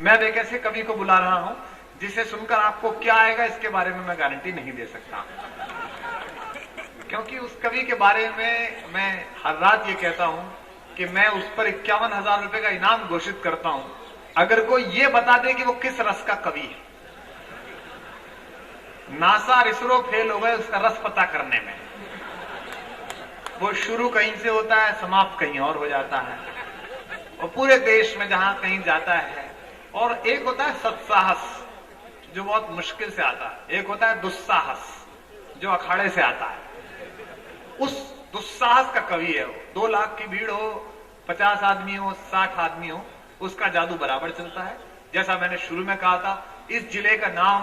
मैं अब एक ऐसे कवि को बुला रहा हूं जिसे सुनकर आपको क्या आएगा इसके बारे में मैं गारंटी नहीं दे सकता, क्योंकि उस कवि के बारे में मैं हर रात ये कहता हूं कि मैं उस पर 51,000 रुपए का इनाम घोषित करता हूं अगर कोई ये बता दे कि वो किस रस का कवि है। नासा और इसरो फेल हो गए उसका रस पता करने में। वो शुरू कहीं से होता है, समाप्त कहीं और हो जाता है, और पूरे देश में जहां कहीं जाता है। और एक होता है सत्साहस जो बहुत मुश्किल से आता है, एक होता है दुस्साहस जो अखाड़े से आता है। उस दुस्साहस का कवि है वो। 2 लाख की भीड़ हो, 50 आदमी हो, 60 आदमी हो, उसका जादू बराबर चलता है। जैसा मैंने शुरू में कहा था, इस जिले का नाम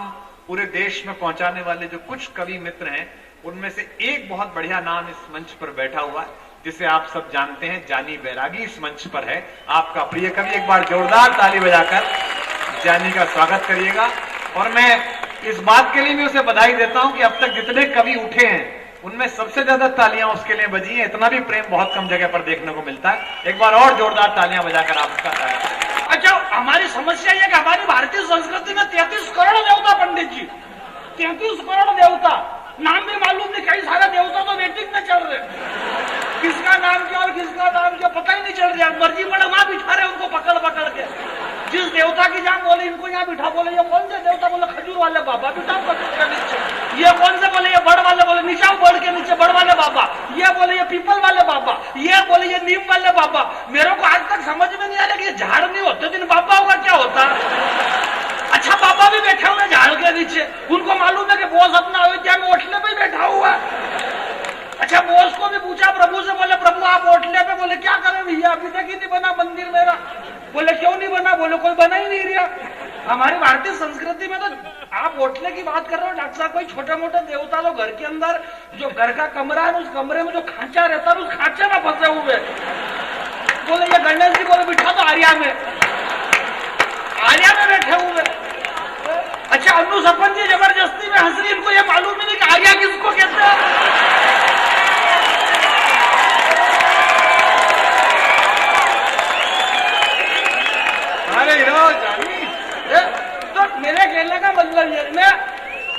पूरे देश में पहुंचाने वाले जो कुछ कवि मित्र हैं उनमें से एक बहुत बढ़िया नाम इस मंच पर बैठा हुआ है जिसे आप सब जानते हैं, जानी बैरागी इस मंच पर है, आपका प्रिय कवि। एक बार जोरदार ताली बजाकर जानी का स्वागत करिएगा। और मैं इस बात के लिए भी उसे बधाई देता हूं कि अब तक जितने कवि उठे हैं उनमें सबसे ज्यादा तालियां उसके लिए बजी हैं। इतना भी प्रेम बहुत कम जगह पर देखने को मिलता है। एक बार और जोरदार तालियां बजाकर आपका स्वागत। अच्छा, हमारी समस्या यह कि हमारी भारतीय संस्कृति में 33 करोड़ देवता पंडित जी, 33 करोड़ देवता, नाम भी मालूम नहीं, कई सारे देवता तो वेटिंग में चल रहे, किसका नाम क्या और किसका नाम क्या पता ही नहीं चल रहा। मर्जी पड़े वहां बिठा रहे उनको पकड़ पकड़ के। जिस देवता की जहां बोले इनको यहाँ बिठा, बोले ये कौन से देवता, बोले खजूर वाले बाबा, बिठाओ खजूर के नीचे। ये कौन से, बोले ये बड़ वाले, बोले नीचे बड़ के नीचे बड़ वाले बाबा। ये बोले ये पीपल वाले बाबा, ये बोले ये नीम वाले बाबा। मेरे को आज तक समझ में नहीं आ रहा कि ये झाड़ नहीं होते दिन बाबा होगा क्या होता। अच्छा, बाबा भी बैठे हुए झाड़ के नीचे, उनको मालूम है कि बोस अपना अयोध्या में ओटले पे बैठा हुआ है। अच्छा, बोस को भी पूछा प्रभु से, बोले प्रभु आप ओटले पे, बोले क्या करें भैया अभी तक ही नहीं बना मंदिर मेरा। बोले क्यों नहीं बना, बोले कोई बना ही नहीं रहा। हमारी भारतीय संस्कृति में तो आप ओटले की बात कर रहे हो डॉक्टर साहब, कोई छोटे मोटे देवता लोग घर के अंदर, जो घर का कमरा है उस कमरे में जो खांचा रहता है उस खांचे में फंसे हुए। बोले ये गणेश जी, बोले बिठा तो आर्या में, आर्या में बैठे हुए। अच्छा, अन्नू सपन जी जबरदस्ती में हंस रही, इनको ये मालूम ही नहीं कि आर्या किसको कहते हैं। तो मेरे कहने का मतलब ये, मैं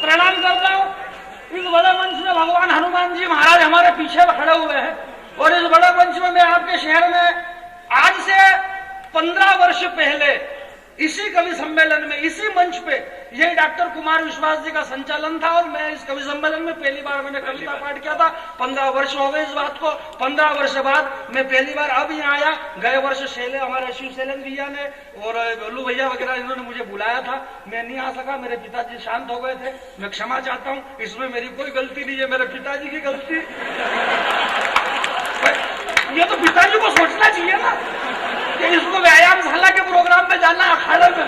प्रणाम करता हूँ इस बड़े मंच में भगवान हनुमान जी महाराज हमारे पीछे खड़े हुए हैं। और इस बड़े मंच में मैं आपके शहर में आज से 15 वर्ष पहले इसी कवि सम्मेलन में, इसी मंच पे यही डॉक्टर कुमार विश्वास जी का संचालन था और मैं इस कवि सम्मेलन में पहली बार मैंने कविता पाठ किया था। 15 वर्ष हो गए इस बात को। 15 वर्ष बाद मैं पहली बार अब यहाँ आया। गए वर्ष हमारे शिव शैलेंद्र भैया ने और गोलू भैया वगैरह इन्होंने मुझे बुलाया था, मैं नहीं आ सका। मेरे पिताजी शांत हो गए थे, मैं क्षमा चाहता हूँ, इसमें मेरी कोई गलती नहीं है, मेरे पिताजी की गलती। ये तो पिताजी को सोचना चाहिए ना कि इसको व्यायामशाला के प्रोग्राम में जाना अखाड़े में,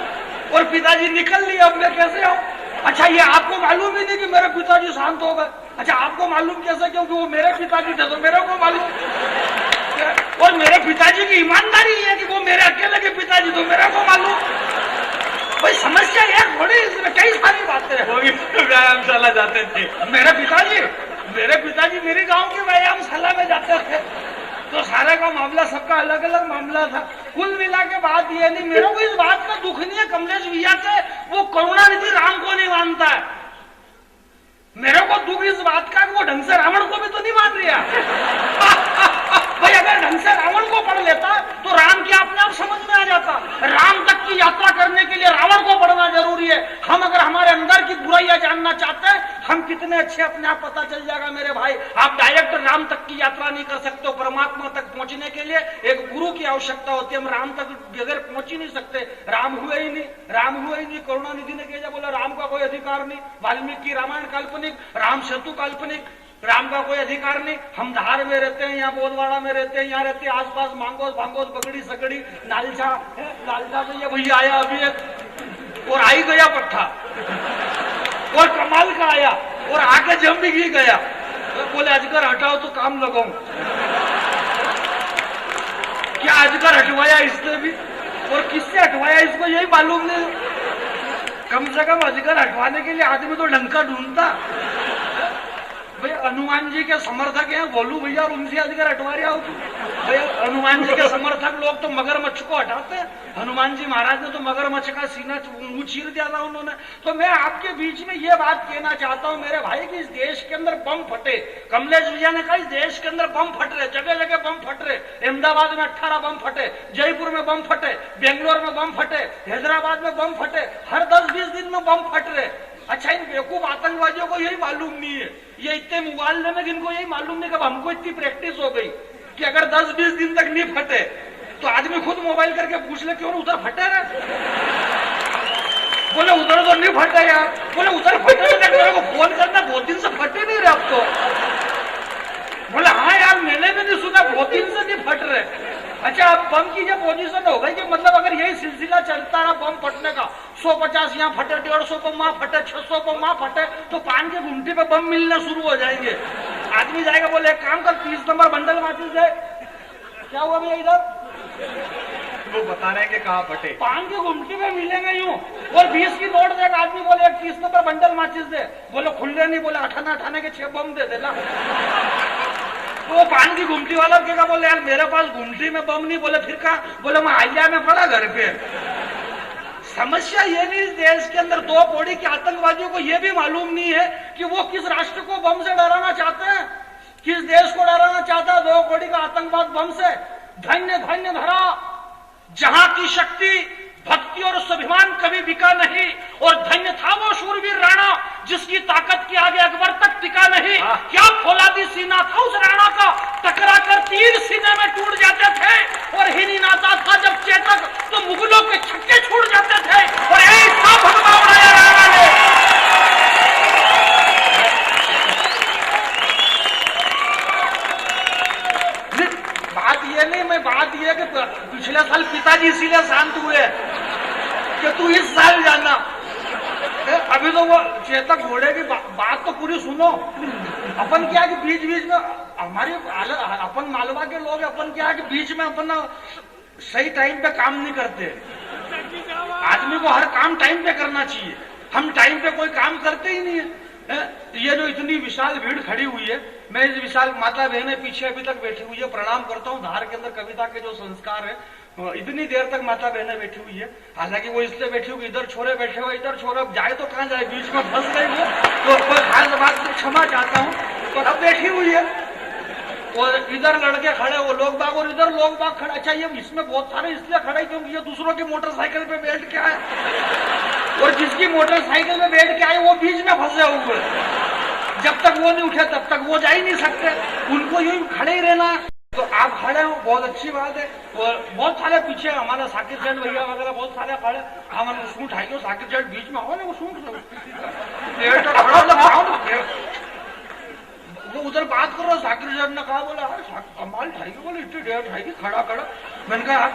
और पिताजी निकल लिए, अब मैं कैसे आऊं। अच्छा, ये आपको मालूम ही नहीं कि मेरे पिताजी शांत हो गए। अच्छा, आपको मालूम कैसे, क्योंकि वो मेरे पिताजी थे तो मेरे को मालूम, और मेरे पिताजी की ईमानदारी है कि वो मेरे अकेले के पिताजी तो मेरे को मालूम। भाई समस्या एक थोड़ी, इसमें कई सारी बातें हैं। वो भी व्यायामशाला जाते थे। मेरे पिताजी मेरे गांव की व्यायामशाला में जाते थे, तो सारे का मामला सबका अलग अलग मामला था। कुल मिला के बात ये नहीं, मेरे को इस बात का दुख नहीं है कमलेश भैया से, वो करुणानिधि राम को नहीं मानता है। मेरे को दुख इस बात का कि वो ढंग से रावण को भी तो नहीं मान रहा। भाई अगर ढंग से रावण को पढ़ लेता तो राम की अपने आप समझ में आ जाता। राम तक की यात्रा करने के लिए रावण को पढ़ना जरूरी है। हम अगर हमारे अंदर की बुराइयां जानना चाहते हैं, हम कितने अच्छे अपने आप पता चल जाएगा मेरे भाई। आप डायरेक्ट राम तक की यात्रा नहीं कर सकते हो। परमात्मा तक पहुंचने के लिए एक गुरु की आवश्यकता होती है। हम राम तक बगैर पहुंच ही नहीं सकते। राम हुए ही नहीं। करुणानिधि ने कहा, बोला राम का कोई अधिकार नहीं। वाल्मीकि रामायण काल्पनिक, राम सेतु काल्पनिक, राम का कोई अधिकार नहीं। हम धार में रहते हैं, यहाँ बोधवाड़ा में रहते हैं, यहाँ रहते हैं आसपास मांगोस भांगोस बगड़ी सकड़ी लालचा से ये भैया आया अभी एक, और आई गया पट्टा, और कमाल का आया, और आके जम भी गया। तो बोले अजगर हटाओ तो काम लगाऊं। क्या अजगर हटवाया इसने भी, और किससे हटवाया इसको यही मालूम नहीं। कम से कम अजगर हटवाने के लिए आदमी तो डंका ढूंढता। भैया हनुमान जी के समर्थक हैं गोलू भैया और उनसे अधिकार हटवा रहे हो भैया। हनुमान जी के समर्थक लोग तो मगरमच्छ को हटाते हैं, हनुमान जी महाराज ने तो मगरमच्छ का सीना मुंह चीर दिया था उन्होंने। तो मैं आपके बीच में ये बात कहना चाहता हूं मेरे भाई कि इस देश के अंदर बम फटे। कमलेश भैया ने कहा इस देश के अंदर बम फट रहे, जगह जगह बम फट रहे। अहमदाबाद में 18 बम फटे, जयपुर में बम फटे, बेंगलोर में बम फटे, हैदराबाद में बम फटे, हर 10-20 दिन में बम फट रहे। अच्छा, इन बेवकूफ आतंकवादियों को यही मालूम नहीं है, ये इतने मुबालने में इनको यही मालूम नहीं कब हमको इतनी प्रैक्टिस हो गई कि अगर 10-20 दिन तक नहीं फटे तो आदमी खुद मोबाइल करके पूछ ले क्यों उधर फटे रहे। बोले उधर तो नहीं फटे यार, बोले उधर फटे तो मेरे को फोन करना, बहुत दिन से फटे नहीं रहे अब तो। बोले हाँ यार मैंने भी नहीं सुना, बहुत दिन से नहीं फट रहे। अच्छा, अब बम की जो पोजीशन हो गई कि मतलब अगर यही सिलसिला चलता रहा बम फटने का, 150 यहाँ फटे, 150 बम वहां फटे, 600 बम वहां फटे, तो पान के घुमटी पे बम मिलना शुरू हो जाएंगे। आदमी जाएगा बोले एक काम कर 30 नंबर बंडल माचिस दे। क्या हुआ भैया इधर? वो बता रहे हैं कि कहाँ फटे। पान की घुमटी पे मिलेंगे यूं, और 20 की नोट देगा आदमी, बोले एक 30 नंबर बंडल माचिस दे। बोले खुले नहीं, बोले अठाना के 6 बम दे देना। तो वो पान की घुमटी वाला क्या बोले यार मेरे पास घुमटी में बम नहीं। बोले फिर कहा? बोले मैं आलिया में पड़ा घर पे। समस्या ये नहीं, इस देश के अंदर 2 कौड़ी के आतंकवादियों को यह भी मालूम नहीं है कि वो किस राष्ट्र को बम से डराना चाहते हैं, किस देश को डराना चाहता है 2 कौड़ी का आतंकवाद बम से। धन्य धन्य धरा जहां की शक्ति, भक्ति और स्वाभिमान कभी बिका नहीं, और धन्य था वो शूरवीर राणा जिसकी ताकत के आगे अकबर तक टिका नहीं। क्या फौलादी सीना था उस राणा का, टकरा कर तीर सीने में टूट जाते थे, और हिनी नाता था जब चेतक तो मुगलों के छक्के छूट जाते थे, और ऐसा भगवा उड़ाया राणा ने। बात ये नहीं, मैं बात ये कि पिछले साल पिताजी इसीलिए शांत हुए कि तू इस साल जाना। अभी तो वो चेतक घोड़े की बात तो पूरी सुनो। अपन क्या कि बीच बीच में हमारी अपन मालवा के लोग अपन क्या कि बीच में अपन सही टाइम पे काम नहीं करते। आदमी को हर काम टाइम पे करना चाहिए, हम टाइम पे कोई काम करते ही नहीं है। ये जो इतनी विशाल भीड़ खड़ी हुई है, मैं इस विशाल माता बहने पीछे अभी तक बैठी हुई है, प्रणाम करता हूँ। धार के अंदर कविता के जो संस्कार है, इतनी देर तक माता बहने बैठी हुई है। हालांकि वो इसलिए बैठी हुई, इधर छोरे बैठे हुए, इधर छोरे, अब जाए तो कहाँ जाए, बीच में फंस गई वो, तो कोई खास बात से क्षमा चाहता हूँ। तो अब बैठी हुई है, और इधर लड़के खड़े, वो लोग बाग, और इधर लोग बाग खड़े। अच्छा, ये इसमें बहुत सारे इसलिए खड़े क्योंकि ये दूसरों की मोटरसाइकिल पे बैठ के आए, और जिसकी मोटरसाइकिल पे बैठ के आए वो बीच में फंसे हुए। जब तक वो नहीं उठे तब तक वो जा ही नहीं सकते, उनको यूं खड़े ही रहना। तो आप खड़े हो, बहुत अच्छी बात है। और बहुत सारे पीछे हमारा साकिर जैन भैया वगैरह बहुत सारे खड़े, हमारे सूट है साकिर जैन बीच में हो ना, वो सूट वो उधर बात कर रहा, साकिर जैन ने कहा, बोला कमाल ठाई, बोले इतनी देर ठाई खड़ा खड़ा। मैंने कहा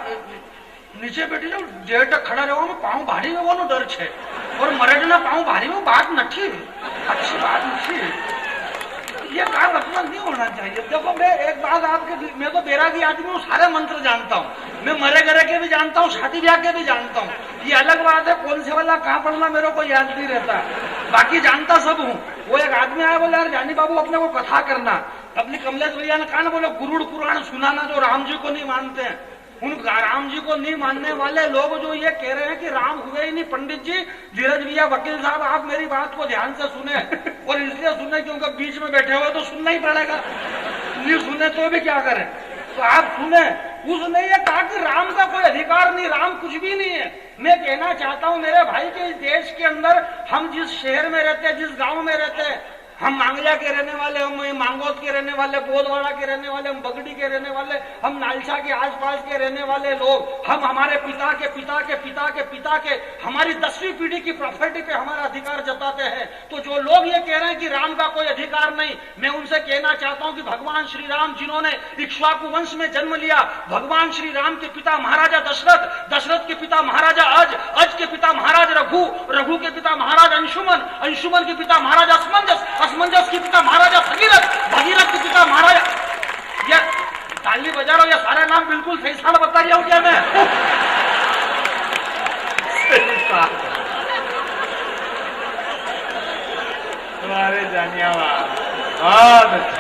नीचे बैठी जाओ, देर तक खड़ा रहो, पाँव भारी में वो डर छे, और मरज ना पाँव भारी में बात नहीं, अच्छी बात नहीं, ये काम अपना नहीं होना चाहिए। देखो मैं एक बात आपके, मैं तो बैरागी आदमी हूँ, सारे मंत्र जानता हूँ, मैं मरे गरे के भी जानता हूँ, शादी ब्याह के भी जानता हूँ। ये अलग बात है कौन से वाला कहाँ पढ़ना मेरे को याद नहीं रहता, बाकी जानता सब हूँ। वो एक आदमी आया, बोले यार जानी बाबू अपने को कथा करना। अपनी कमलेश भैया ने कहा ना, बोले गुरुड़ पुराण सुनाना, जो राम जी को नहीं मानते हैं। उन राम जी को नहीं मानने वाले लोग जो ये कह रहे हैं कि राम हुए ही नहीं, पंडित जी, धीरज भैया, वकील साहब, आप मेरी बात को ध्यान से सुने, और इसलिए सुने क्योंकि बीच में बैठे हुए तो सुनना ही पड़ेगा, नहीं सुने तो भी क्या करें। तो आप सुने, उसने ये कहा कि राम का कोई अधिकार नहीं, राम कुछ भी नहीं है। मैं कहना चाहता हूं मेरे भाई के, इस देश के अंदर हम जिस शहर में रहते हैं, जिस गांव में रहते हैं, हम मांगलिया के रहने वाले, हम मांगोद के रहने वाले, बोधवाड़ा के रहने वाले, हम बगड़ी के रहने वाले, हम नालछा के आसपास के रहने वाले लोग, हम हमारे पिता के पिता के पिता के पिता के, हमारी 10वीं पीढ़ी की प्रॉपर्टी पे हमारा अधिकार जताते हैं। तो जो लोग ये कह रहे हैं कि राम का कोई अधिकार नहीं, मैं उनसे कहना चाहता हूं कि भगवान श्री राम जिन्होंने इक्ष्वाकु वंश में जन्म लिया, भगवान श्री राम के पिता महाराजा दशरथ, दशरथ के पिता महाराजा अज के पिता महाराज रघु, रघु के पिता महाराज अंशुमन, अंशुमन के पिता महाराजा असमंजस, असमंजस के पिता महाराजा भगीरथ, भगीरथ के पिता महाराजा, ये ताली बजा रहा हूं, ये सारे नाम बिल्कुल सही साल बता रहा हूं क्या मैं? तुम्हारे जानियावा बहुत अच्छा।